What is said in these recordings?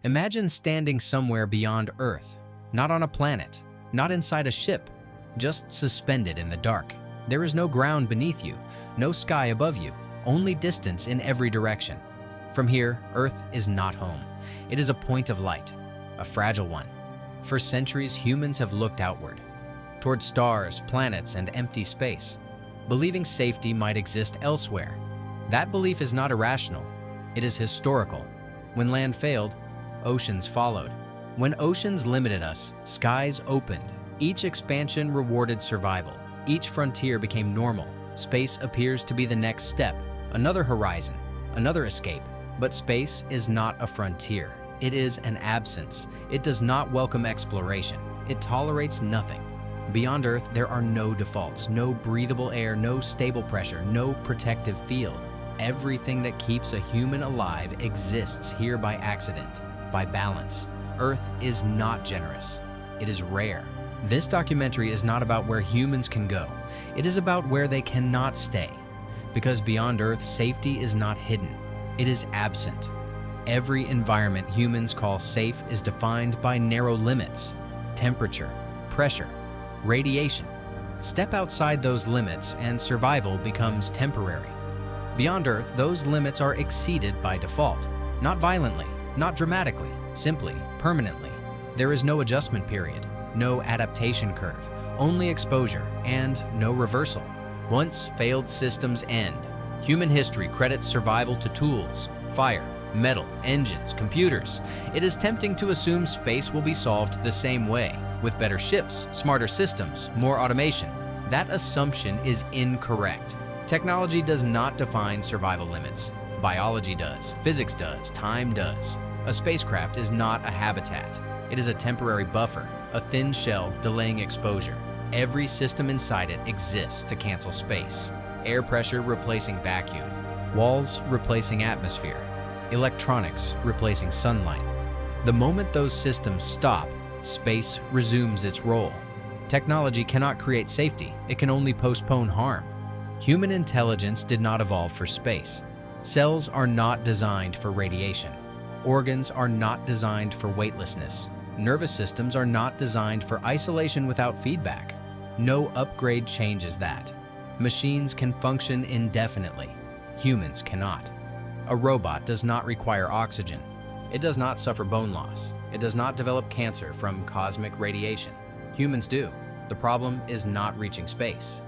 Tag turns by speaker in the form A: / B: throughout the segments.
A: Imagine standing somewhere beyond Earth, not on a planet, not inside a ship, just suspended in the dark. There is no ground beneath you, no sky above you, only distance in every direction. From here, Earth is not home. It is a point of light, a fragile one. For centuries, humans have looked outward, toward stars, planets, and empty space, believing safety might exist elsewhere. That belief is not irrational, it is historical. When land failed, oceans followed. When oceans limited us, skies opened. Each expansion rewarded survival. Each frontier became normal. Space appears to be the next step, another horizon, another escape. But space is not a frontier. It is an absence. It does not welcome exploration. It tolerates nothing. Beyond Earth, there are no defaults, no breathable air, no stable pressure, no protective field. Everything that keeps a human alive exists here by accident, by balance. Earth is not generous. It is rare. This documentary is not about where humans can go. It is about where they cannot stay. Because beyond Earth, safety is not hidden. It is absent. Every environment humans call safe is defined by narrow limits: temperature, pressure, radiation. Step outside those limits and survival becomes temporary. Beyond Earth, those limits are exceeded by default. Not violently, not dramatically, simply, permanently. There is no adjustment period, no adaptation curve, only exposure, and no reversal. Once failed systems end, human history credits survival to tools, fire, metal, engines, computers. It is tempting to assume space will be solved the same way, with better ships, smarter systems, more automation. That assumption is incorrect. Technology does not define survival limits. Biology does, physics does, time does. A spacecraft is not a habitat. It is a temporary buffer, a thin shell delaying exposure. Every system inside it exists to cancel space. Air pressure replacing vacuum, walls replacing atmosphere, electronics replacing sunlight. The moment those systems stop, space resumes its role. Technology cannot create safety, it can only postpone harm. Human intelligence did not evolve for space. Cells are not designed for radiation. Organs are not designed for weightlessness. Nervous systems are not designed for isolation without feedback. No upgrade changes that. Machines can function indefinitely. Humans cannot. A robot does not require oxygen. It does not suffer bone loss. It does not develop cancer from cosmic radiation. Humans do. The problem is not reaching space.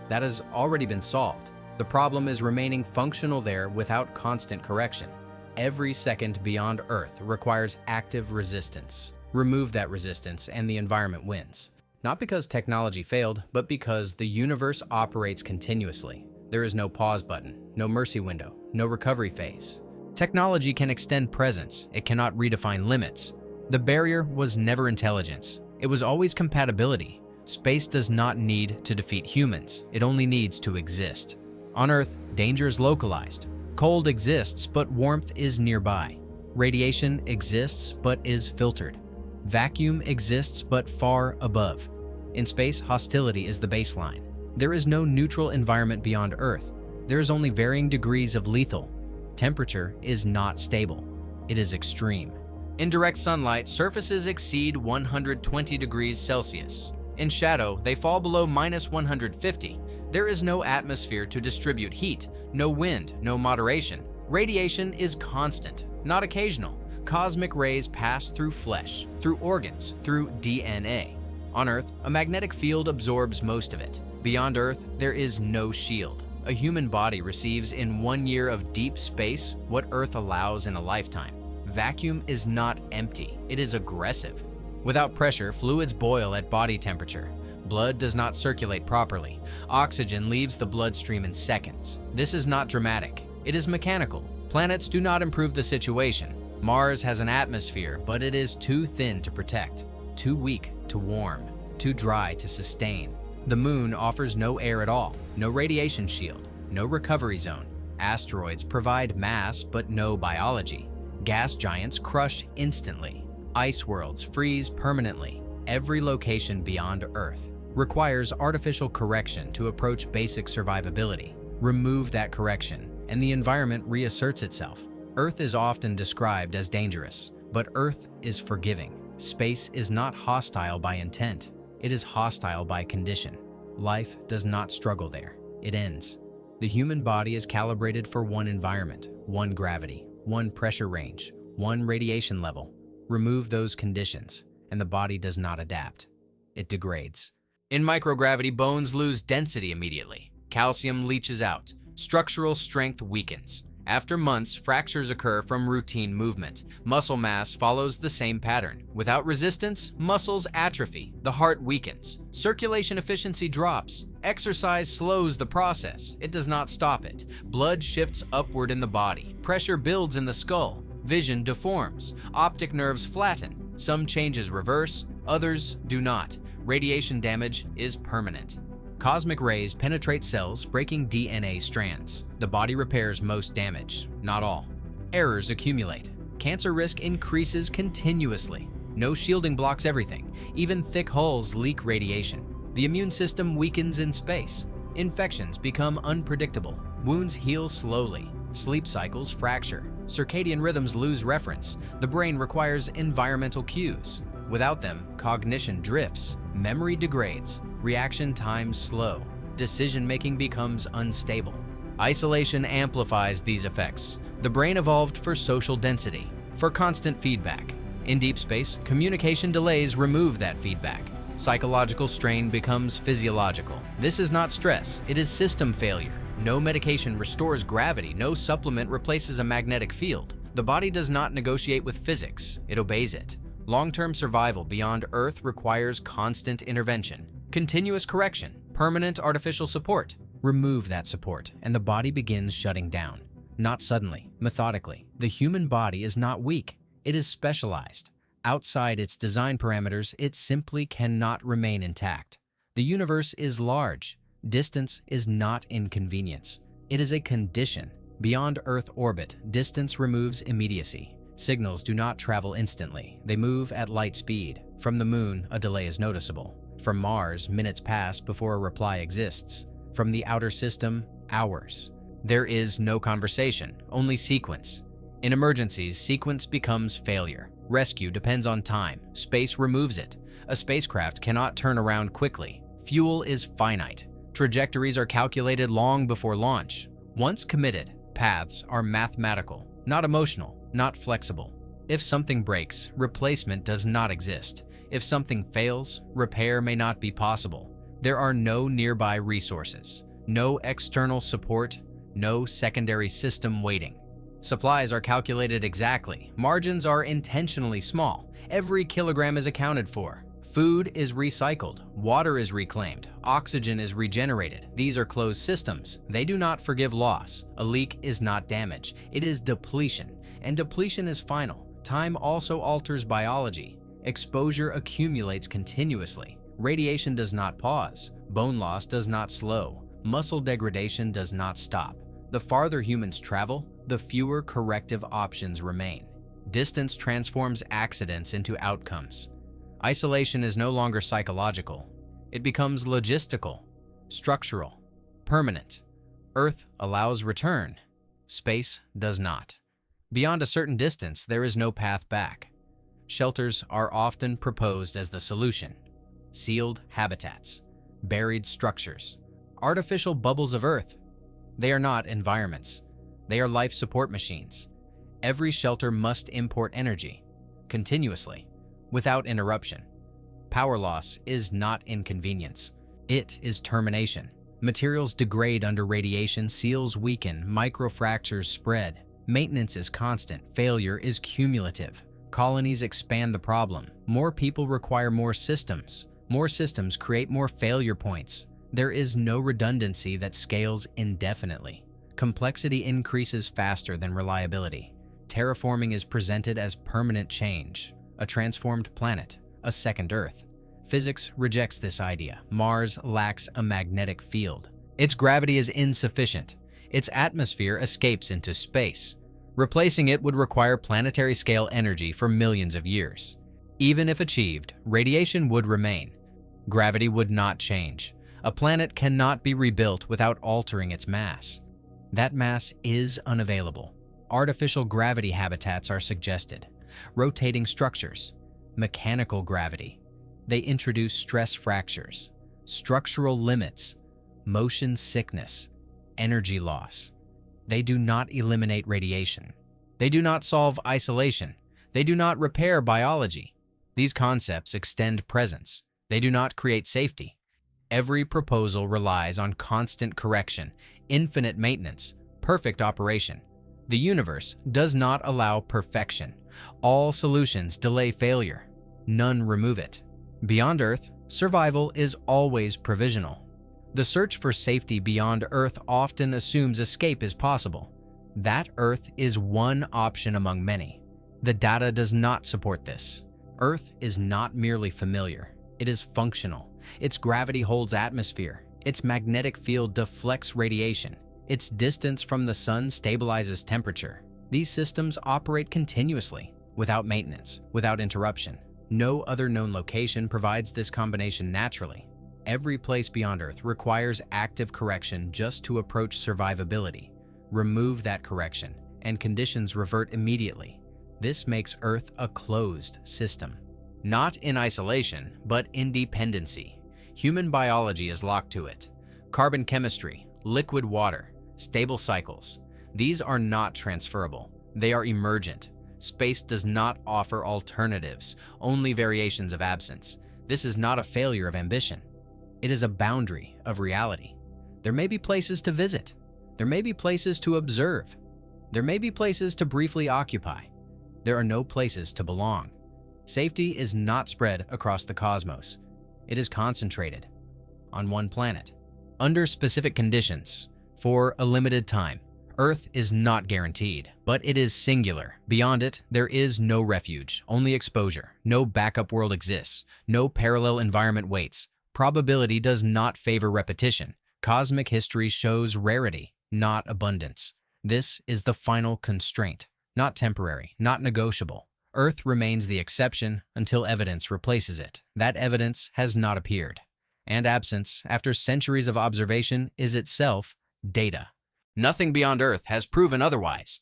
A: That has already been solved. The problem is remaining functional there without constant correction. Every second beyond Earth requires active resistance. Remove that resistance and the environment wins. Not because technology failed, but because the universe operates continuously. There is no pause button, no mercy window, no recovery phase. Technology can extend presence, it cannot redefine limits. The barrier was never intelligence, it was always compatibility. Space does not need to defeat humans, it only needs to exist. On Earth, danger is localized. Cold exists, but warmth is nearby. Radiation exists, but is filtered. Vacuum exists, but far above. In space, hostility is the baseline. There is no neutral environment beyond Earth. There is only varying degrees of lethal. Temperature is not stable. It is extreme. In direct sunlight, surfaces exceed 120 degrees Celsius. In shadow, they fall below -150. There is no atmosphere to distribute heat, no wind, no moderation. Radiation is constant, not occasional. Cosmic rays pass through flesh, through organs, through DNA. On Earth, a magnetic field absorbs most of it. Beyond Earth, there is no shield. A human body receives in 1 year of deep space what Earth allows in a lifetime. Vacuum is not empty, it is aggressive. Without pressure, fluids boil at body temperature. Blood does not circulate properly. Oxygen leaves the bloodstream in seconds. This is not dramatic, it is mechanical. Planets do not improve the situation. Mars has an atmosphere, but it is too thin to protect, too weak to warm, too dry to sustain. The Moon offers no air at all, no radiation shield, no recovery zone. Asteroids provide mass but no biology. Gas giants crush instantly. Ice worlds freeze permanently. Every location beyond Earth requires artificial correction to approach basic survivability. Remove that correction, and the environment reasserts itself. Earth is often described as dangerous, But Earth is forgiving. Space is not hostile by intent. It is hostile by condition. Life does not struggle there. It ends. The human body is calibrated for one environment, one gravity, one pressure range, one radiation level. Remove those conditions, and the body does not adapt. It degrades. In microgravity, bones lose density immediately. Calcium leaches out. Structural strength weakens. After months, fractures occur from routine movement. Muscle mass follows the same pattern. Without resistance, muscles atrophy. The heart weakens. Circulation efficiency drops. Exercise slows the process. It does not stop it. Blood shifts upward in the body. Pressure builds in the skull. Vision deforms. Optic nerves flatten. Some changes reverse, others do not. Radiation damage is permanent. Cosmic rays penetrate cells, breaking DNA strands. The body repairs most damage, not all. Errors accumulate. Cancer risk increases continuously. No shielding blocks everything. Even thick hulls leak radiation. The immune system weakens in space. Infections become unpredictable. Wounds heal slowly. Sleep cycles fracture. Circadian rhythms lose reference. The brain requires environmental cues. Without them, cognition drifts. Memory degrades. Reaction times slow. Decision-making becomes unstable. Isolation amplifies these effects. The brain evolved for social density, for constant feedback. In deep space, communication delays remove that feedback. Psychological strain becomes physiological. This is not stress, it is system failure. No medication restores gravity, no supplement replaces a magnetic field. The body does not negotiate with physics, it obeys it. Long-term survival beyond Earth requires constant intervention. Continuous correction, permanent artificial support. Remove that support, and the body begins shutting down. Not suddenly, methodically. The human body is not weak. It is specialized. Outside its design parameters, it simply cannot remain intact. The universe is large. Distance is not inconvenience. It is a condition. Beyond Earth orbit, distance removes immediacy. Signals do not travel instantly. They move at light speed. From the moon, a delay is noticeable. From Mars, minutes pass before a reply exists. From the outer system, hours. There is no conversation, only sequence. In emergencies, sequence becomes failure. Rescue depends on time. Space removes it. A spacecraft cannot turn around quickly. Fuel is finite. Trajectories are calculated long before launch. Once committed, paths are mathematical, not emotional, not flexible. If something breaks, replacement does not exist. If something fails, repair may not be possible. There are no nearby resources, no external support, no secondary system waiting. Supplies are calculated exactly. Margins are intentionally small. Every kilogram is accounted for. Food is recycled. Water is reclaimed. Oxygen is regenerated. These are closed systems. They do not forgive loss. A leak is not damage. It is depletion. And depletion is final. Time also alters biology. Exposure accumulates continuously. Radiation does not pause. Bone loss does not slow. Muscle degradation does not stop. The farther humans travel, the fewer corrective options remain. Distance transforms accidents into outcomes. Isolation is no longer psychological. It becomes logistical, structural, permanent. Earth allows return. Space does not. Beyond a certain distance, there is no path back. Shelters are often proposed as the solution. Sealed habitats, buried structures, artificial bubbles of Earth. They are not environments. They are life support machines. Every shelter must import energy, continuously, without interruption. Power loss is not inconvenience. It is termination. Materials degrade under radiation, seals weaken, microfractures spread. Maintenance is constant, failure is cumulative. Colonies expand the problem. More people require more systems. More systems create more failure points. There is no redundancy that scales indefinitely. Complexity increases faster than reliability. Terraforming is presented as permanent change, a transformed planet, a second Earth. Physics rejects this idea. Mars lacks a magnetic field. Its gravity is insufficient. Its atmosphere escapes into space. Replacing it would require planetary-scale energy for millions of years. Even if achieved, radiation would remain. Gravity would not change. A planet cannot be rebuilt without altering its mass. That mass is unavailable. Artificial gravity habitats are suggested. rotating structures, mechanical gravity. They introduce stress fractures, structural limits, motion sickness, energy loss. They do not eliminate radiation. They do not solve isolation. They do not repair biology. These concepts extend presence. They do not create safety. Every proposal relies on constant correction, infinite maintenance, perfect operation. The universe does not allow perfection. All solutions delay failure. None remove it. Beyond Earth, survival is always provisional. The search for safety beyond Earth often assumes escape is possible. That Earth is one option among many. The data does not support this. Earth is not merely familiar. It is functional. Its gravity holds atmosphere. Its magnetic field deflects radiation. Its distance from the sun stabilizes temperature. These systems operate continuously, without maintenance, without interruption. No other known location provides this combination naturally. Every place beyond Earth requires active correction just to approach survivability. Remove that correction, and conditions revert immediately. This makes Earth a closed system. Not in isolation, but in dependency. Human biology is locked to it. Carbon chemistry, liquid water, stable cycles. These are not transferable. They are emergent. Space does not offer alternatives, only variations of absence. This is not a failure of ambition. It is a boundary of reality. There may be places to visit. There may be places to observe. There may be places to briefly occupy. There are no places to belong. Safety is not spread across the cosmos. It is concentrated on one planet, under specific conditions, for a limited time. Earth is not guaranteed, but it is singular. Beyond it, there is no refuge, only exposure. No backup world exists. No parallel environment waits. Probability does not favor repetition. Cosmic history shows rarity, not abundance. This is the final constraint, not temporary, not negotiable. Earth remains the exception until evidence replaces it. That evidence has not appeared. And absence, after centuries of observation, is itself data. Nothing beyond Earth has proven otherwise.